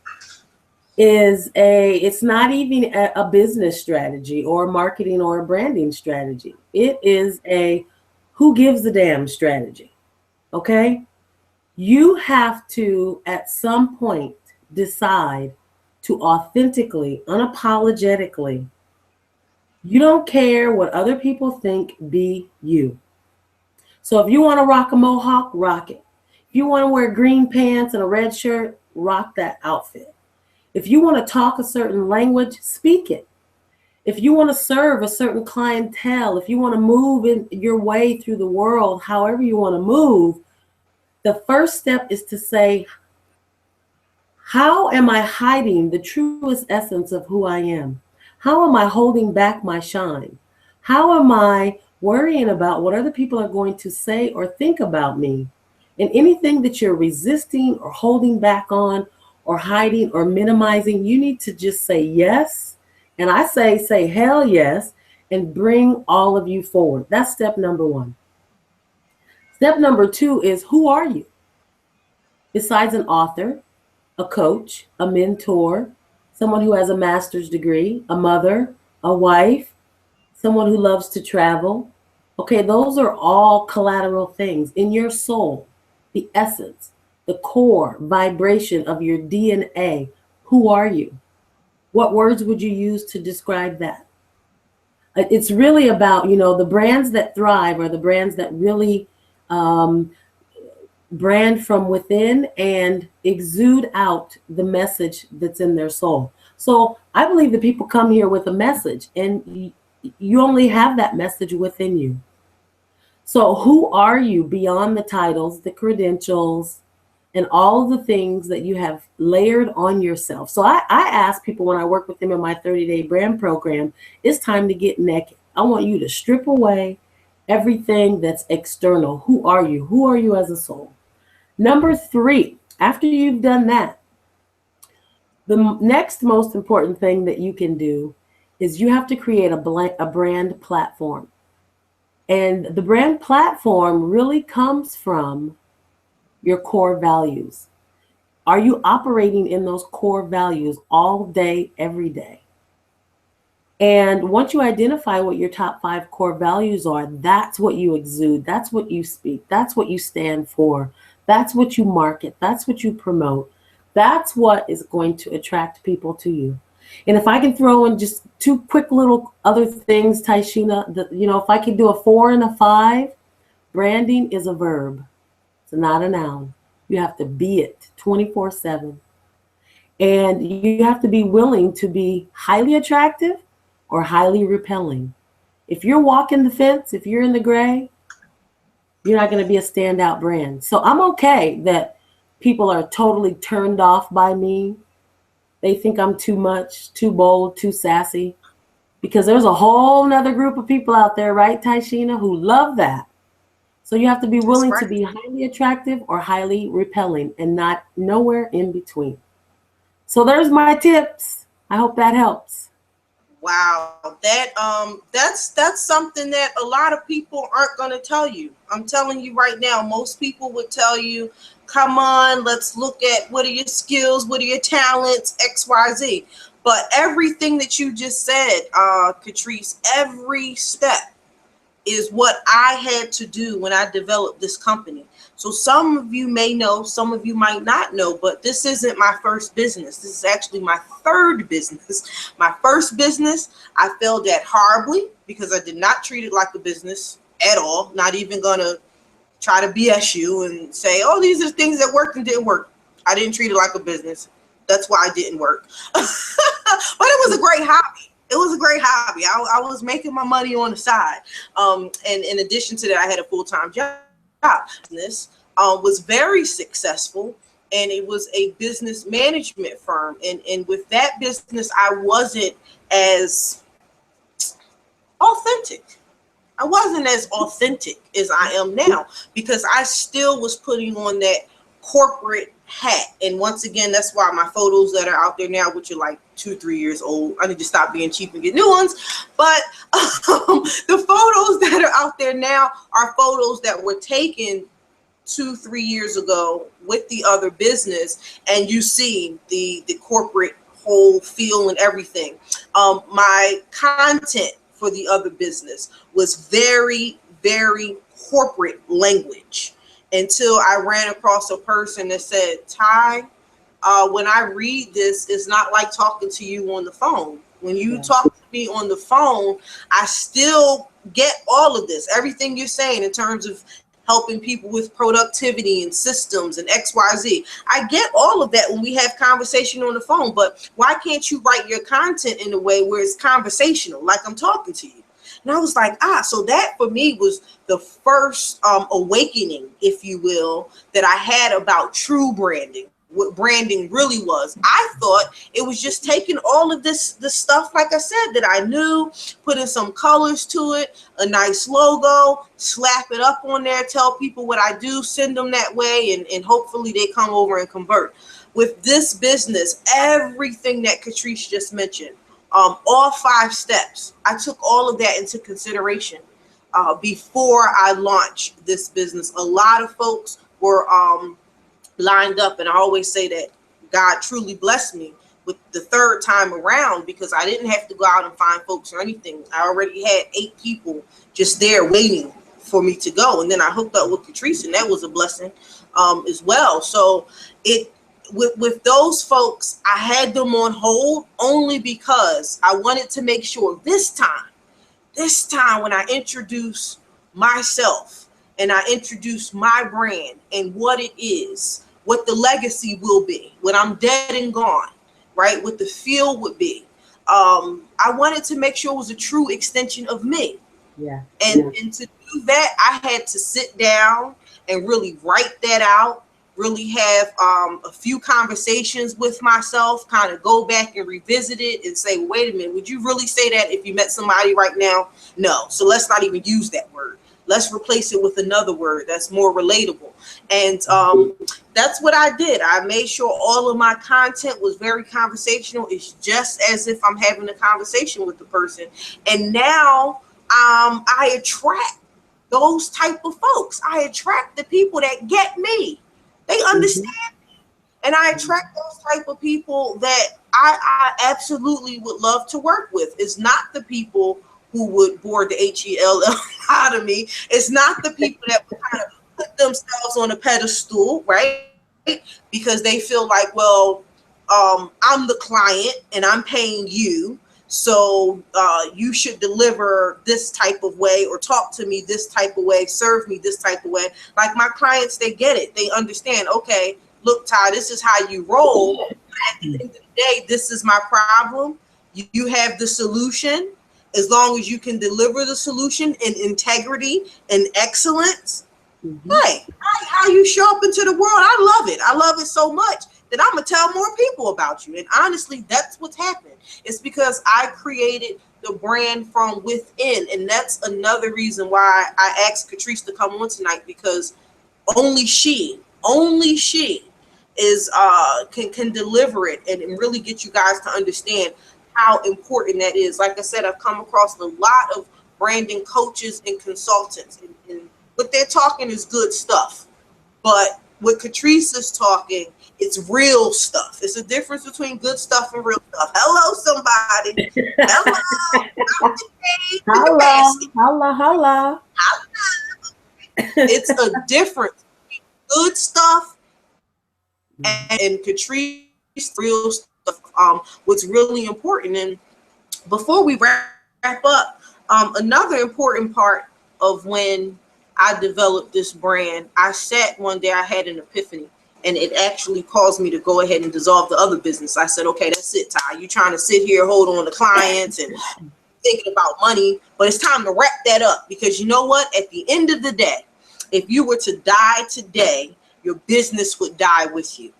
is it's not even a business strategy or a marketing or a branding strategy. It is a who gives a damn strategy. Okay? You have to, at some point, decide to authentically, unapologetically, you don't care what other people think, be you. So if you want to rock a mohawk, rock it. If you want to wear green pants and a red shirt, rock that outfit. If you want to talk a certain language, speak it. If you want to serve a certain clientele, if you want to move in your way through the world, however you want to move, the first step is to say, how am I hiding the truest essence of who I am? How am I holding back my shine? How am I worrying about what other people are going to say or think about me? And anything that you're resisting or holding back on or hiding or minimizing, you need to just say yes. And I say hell yes, and bring all of you forward. That's step number 1. Step number 2 is, who are you? Besides an author, a coach, a mentor, someone who has a master's degree, a mother, a wife, someone who loves to travel. Okay, those are all collateral things in your soul, the essence, the core vibration of your DNA. Who are you? What words would you use to describe that? It's really about, the brands that thrive are the brands that really brand from within and exude out the message that's in their soul. So I believe that people come here with a message, and you only have that message within you. So who are you beyond the titles, the credentials, and all the things that you have layered on yourself? So I ask people when I work with them in my 30-day brand program, it's time to get naked. I want you to strip away everything that's external. Who are you? Who are you as a soul? Number 3, after you've done that, the next most important thing that you can do is you have to create a brand platform. And the brand platform really comes from your core values. Are you operating in those core values all day, every day? And once you identify what your top 5 core values are, that's what you exude. That's what you speak. That's what you stand for. That's what you market. That's what you promote. That's what is going to attract people to you. And if I can throw in just 2 quick little other things, Taishina, if I can do a 4 and a 5, branding is a verb. It's not a noun. You have to be it 24/7. And you have to be willing to be highly attractive or highly repelling. If you're walking the fence, if you're in the gray, you're not going to be a standout brand. So I'm okay that people are totally turned off by me. They think I'm too much, too bold, too sassy, because there's a whole nother group of people out there, right, Taishina, who love that. So you have to be willing to be highly attractive or highly repelling, and not nowhere in between. So there's my tips. I hope that helps. Wow, that's something that a lot of people aren't going to tell you. I'm telling you right now, most people would tell you, come on, let's look at what are your skills, what are your talents, XYZ. But everything that you just said, Catrice, every step is what I had to do when I developed this company. So some of you may know, some of you might not know, but this isn't my first business. This is actually my 3rd business. My first business, I failed at horribly because I did not treat it like a business at all. Not even gonna try to BS you and say, oh, these are things that worked and didn't work. I didn't treat it like a business. That's why it didn't work. But it was a great hobby. It was a great hobby. I was making my money on the side. And in addition to that, I had a full-time job. Business was very successful, and it was a business management firm. And with that business, I wasn't as authentic. I wasn't as authentic as I am now, because I still was putting on that corporate hat. And once again, that's why my photos that are out there now, which are like 2-3 years old, I need to stop being cheap and get new ones. But the photos that are out there now are photos that were taken 2-3 years ago with the other business, and you see the corporate whole feel and everything. My content for the other business was very, very corporate language, until I ran across a person that said, Ty, when I read this, it's not like talking to you on the phone. When you talk to me on the phone, I still get all of this, everything you're saying in terms of helping people with productivity and systems and XYZ. I get all of that when we have conversation on the phone, but why can't you write your content in a way where it's conversational, like I'm talking to you? And I was like, so that for me was the first awakening, if you will, that I had about true branding, what branding really was. I thought it was just taking all of the stuff, like I said, that I knew, putting some colors to it, a nice logo, slap it up on there, tell people what I do, send them that way, and hopefully they come over and convert. With this business, everything that Catrice just mentioned, all 5 steps, I took all of that into consideration before I launched this business. A lot of folks were lined up, and I always say that God truly blessed me with the 3rd time around, because I didn't have to go out and find folks or anything. I already had 8 people just there waiting for me to go, and then I hooked up with Catrice, and that was a blessing as well. So with those folks, I had them on hold only because I wanted to make sure this time this time when I introduce myself and I introduce my brand and what it is, what the legacy will be, when I'm dead and gone, right? What the feel would be. I wanted to make sure it was a true extension of me. Yeah. And to do that, I had to sit down and really write that out, really have a few conversations with myself, kind of go back and revisit it and say, wait a minute, would you really say that if you met somebody right now? No. So let's not even use that word. Let's replace it with another word that's more relatable. And that's what I did. I made sure all of my content was very conversational. It's just as if I'm having a conversation with the person. And now I attract those type of folks. I attract the people that get me. They understand me. And I attract those type of people that I absolutely would love to work with. It's not the people who would bore the HELL out of me. It's not the people that would kind of put themselves on a pedestal, right? Because they feel like, well, I'm the client and I'm paying you. So you should deliver this type of way or talk to me this type of way, serve me this type of way. Like my clients, they get it. They understand, okay, look, Ty, this is how you roll. At the end of the day, this is my problem. You have the solution. As long as you can deliver the solution in integrity and excellence. Hey, how you show up into the world, I love it. I love it so much that I'm going to tell more people about you. And honestly, that's what's happened. It's because I created the brand from within. And that's another reason why I asked Catrice to come on tonight, because only she is can deliver it and really get you guys to understand how important that is. Like I said, I've come across a lot of branding coaches and consultants, and what they're talking is good stuff. But what Catrice is talking, it's real stuff. It's a difference between good stuff and real stuff. Hello, somebody. Hello. Holla. It's a difference between good stuff and Catrice real stuff. What's really important. And before we wrap up, another important part of when I developed this brand, I sat one day, I had an epiphany, and it actually caused me to go ahead and dissolve the other business. I said, okay, that's it, Ty. You trying to sit here, hold on to clients and thinking about money, but it's time to wrap that up, because you know what? At the end of the day, if you were to die today, your business would die with you.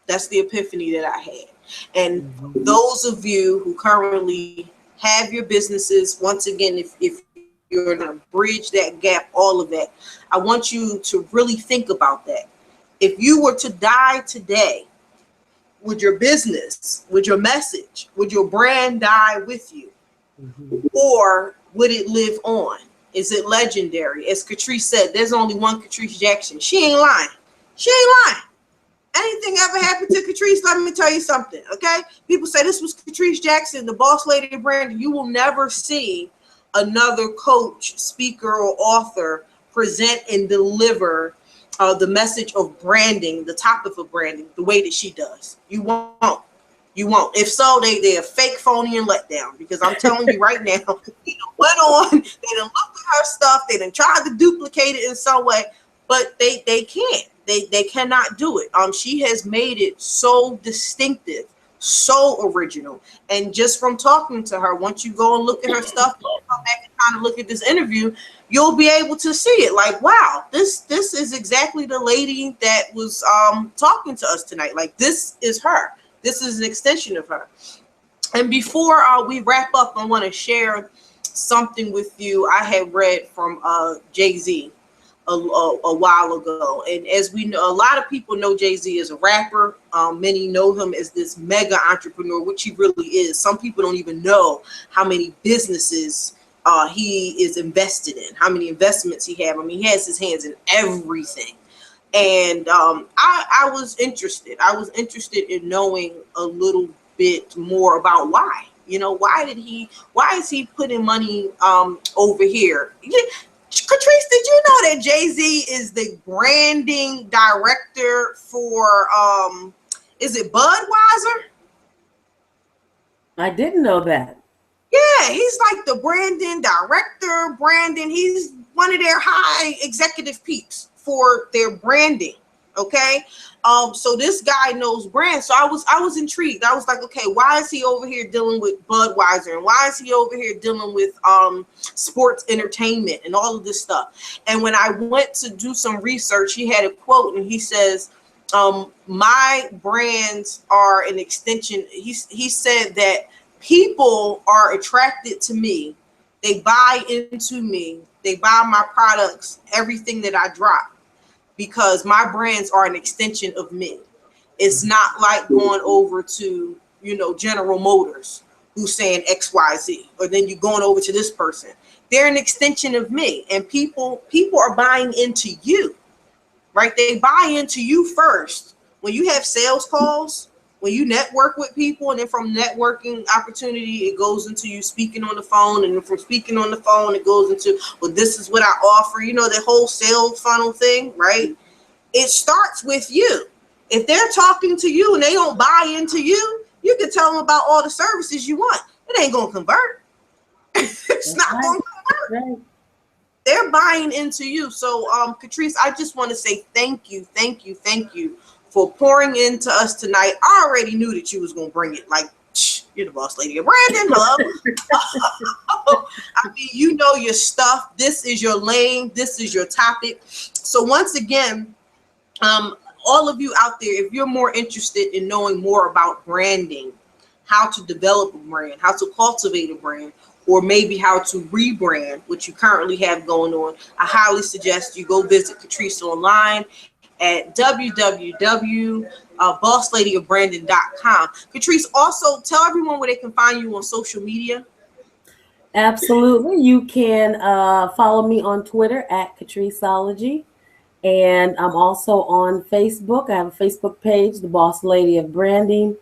That's the epiphany that I had. And those of you who currently have your businesses, once again, if you're going to bridge that gap, all of that, I want you to really think about that. If you were to die today, would your business, would your message, would your brand die with you? Or would it live on? Is it legendary? As Catrice said, there's only one Catrice Jackson. She ain't lying. She ain't lying. Anything ever happened to Catrice, let me tell you something, okay? People say this was Catrice Jackson, the boss lady of branding. You will never see another coach, speaker, or author present and deliver the message of branding, the topic of branding, the way that she does. You won't. You won't. If so, they're fake, phony, and let down. Because I'm telling you right now, they done went on, they done looked at her stuff, they done tried to duplicate it in some way, but they can't. They cannot do it. She has made it so distinctive, so original. And just from talking to her, once you go and look at her stuff, come back and kind of look at this interview, you'll be able to see it. Like, wow, this is exactly the lady that was talking to us tonight. Like, this is her. This is an extension of her. And before we wrap up, I want to share something with you I had read from Jay-Z a while ago. And as we know, a lot of people know Jay-Z as a rapper. Many know him as this mega entrepreneur, which he really is. Some people don't even know how many businesses he is invested in, how many investments he has. I mean, he has his hands in everything. And I was interested. I was interested in knowing a little bit more about why. You know, why is he putting money over here? Catrice, did you know that Jay-Z is the branding director for is it Budweiser? I didn't know that. Yeah, Yeah, he's like the branding director, branding. He's one of their high executive peeps for their branding. Okay. So this guy knows brands. So I was intrigued. I was like, okay, why is he over here dealing with Budweiser? And why is he over here dealing with sports entertainment and all of this stuff? And when I went to do some research, he had a quote and he says, my brands are an extension. He said that people are attracted to me. They buy into me. They buy my products, everything that I drop, because my brands are an extension of me. It's not like going over to, General Motors who's saying XYZ, or then you're going over to this person. They're an extension of me, and people are buying into you, right? They buy into you first. When you have sales calls, when you network with people, and then from networking opportunity, it goes into you speaking on the phone, and then from speaking on the phone, it goes into, well, this is what I offer, the whole sales funnel thing, right? It starts with you. If they're talking to you and they don't buy into you, you can tell them about all the services you want. It ain't going to convert. It's not going to convert. Right. They're buying into you. So, Catrice, I just want to say thank you for pouring into us tonight. I already knew that you was going to bring it. Like, you're the boss lady. Brandon, hello. I mean, you know your stuff. This is your lane. This is your topic. So once again, all of you out there, if you're more interested in knowing more about branding, how to develop a brand, how to cultivate a brand, or maybe how to rebrand, which you currently have going on, I highly suggest you go visit Catrice online at www.bossladyofbranding.com. Catrice, also tell everyone where they can find you on social media. Absolutely. You can follow me on Twitter at Catriceology. And I'm also on Facebook. I have a Facebook page, The Boss Lady of Branding.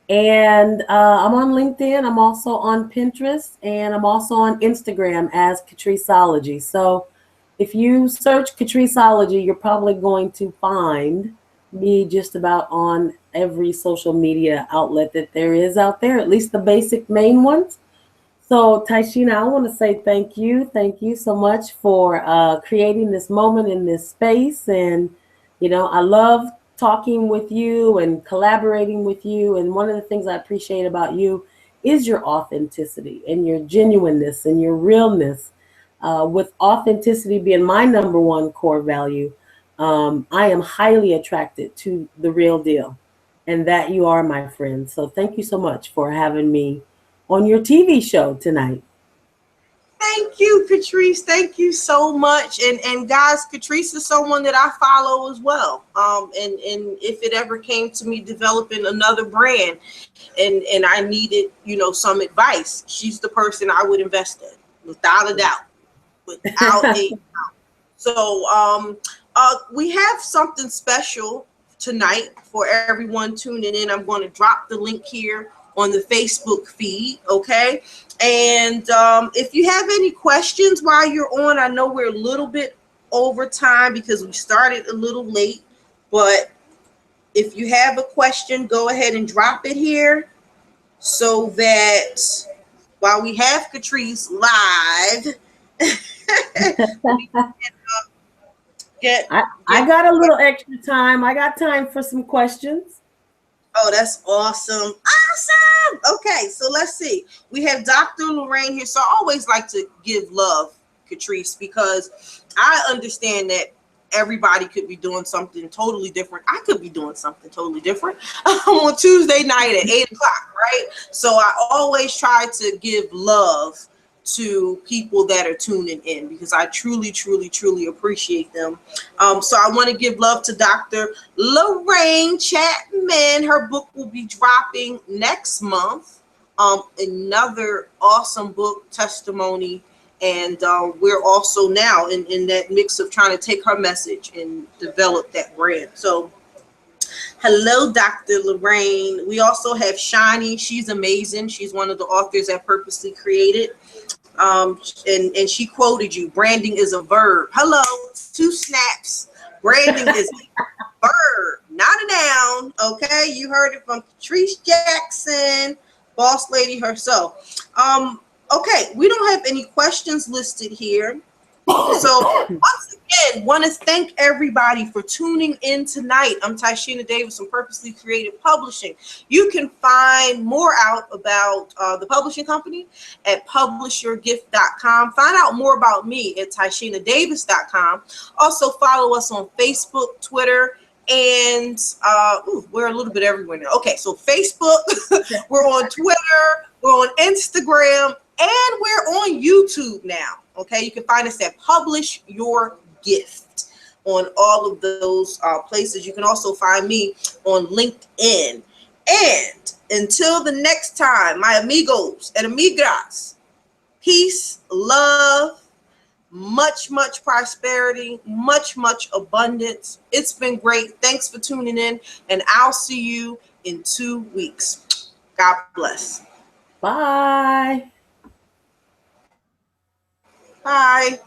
And I'm on LinkedIn. I'm also on Pinterest. And I'm also on Instagram as Catriceology. So if you search Catriceology, you're probably going to find me just about on every social media outlet that there is out there, at least the basic main ones. So, Taishina, I want to say thank you. Thank you so much for creating this moment in this space. And, I love talking with you and collaborating with you. And one of the things I appreciate about you is your authenticity and your genuineness and your realness. With authenticity being my number one core value, I am highly attracted to the real deal. And that you are, my friend. So thank you so much for having me on your TV show tonight. Thank you, Catrice. Thank you so much. And guys, Catrice is someone that I follow as well. And if it ever came to me developing another brand and I needed, some advice, she's the person I would invest in, without a doubt. Without a doubt. So we have something special tonight for everyone tuning in. I'm going to drop the link here on the Facebook feed, okay? And if you have any questions while you're on, I know we're a little bit over time because we started a little late, but if you have a question, go ahead and drop it here so that while we have Catrice live, I got a little extra time. I got time for some questions. Oh, that's awesome. Awesome. Okay, so let's see. We have Dr. Lorraine here. So I always like to give love, Catrice, because I understand that everybody could be doing something totally different. I could be doing something totally different on Tuesday night at 8 o'clock, right? So I always try to give love to people that are tuning in because I truly, truly, truly appreciate them. So I want to give love to Dr. Lorraine Chapman. Her book will be dropping next month. Another awesome book, testimony. And we're also now in that mix of trying to take her message and develop that brand. So hello, Dr. Lorraine. We also have Shani. She's amazing. She's one of the authors at Purposely Created. And she quoted you, branding is a verb. Hello, 2 snaps. Branding is a verb, not a noun. Okay, you heard it from Catrice Jackson, boss lady herself. Okay, we don't have any questions listed here. So once again, want to thank everybody for tuning in tonight. I'm Tyshina Davis from Purposely Creative Publishing. You can find more out about the publishing company at publishyourgift.com. Find out more about me at TyshinaDavis.com. Also follow us on Facebook, Twitter, and we're a little bit everywhere now. Okay, so Facebook, we're on Twitter, we're on Instagram, and we're on YouTube now. Okay, you can find us at Publish Your Gift on all of those places. You can also find me on LinkedIn. And until the next time, my amigos and amigas, peace, love, much, much prosperity, much, much abundance. It's been great. Thanks for tuning in, and I'll see you in 2 weeks. God bless. Bye. Bye.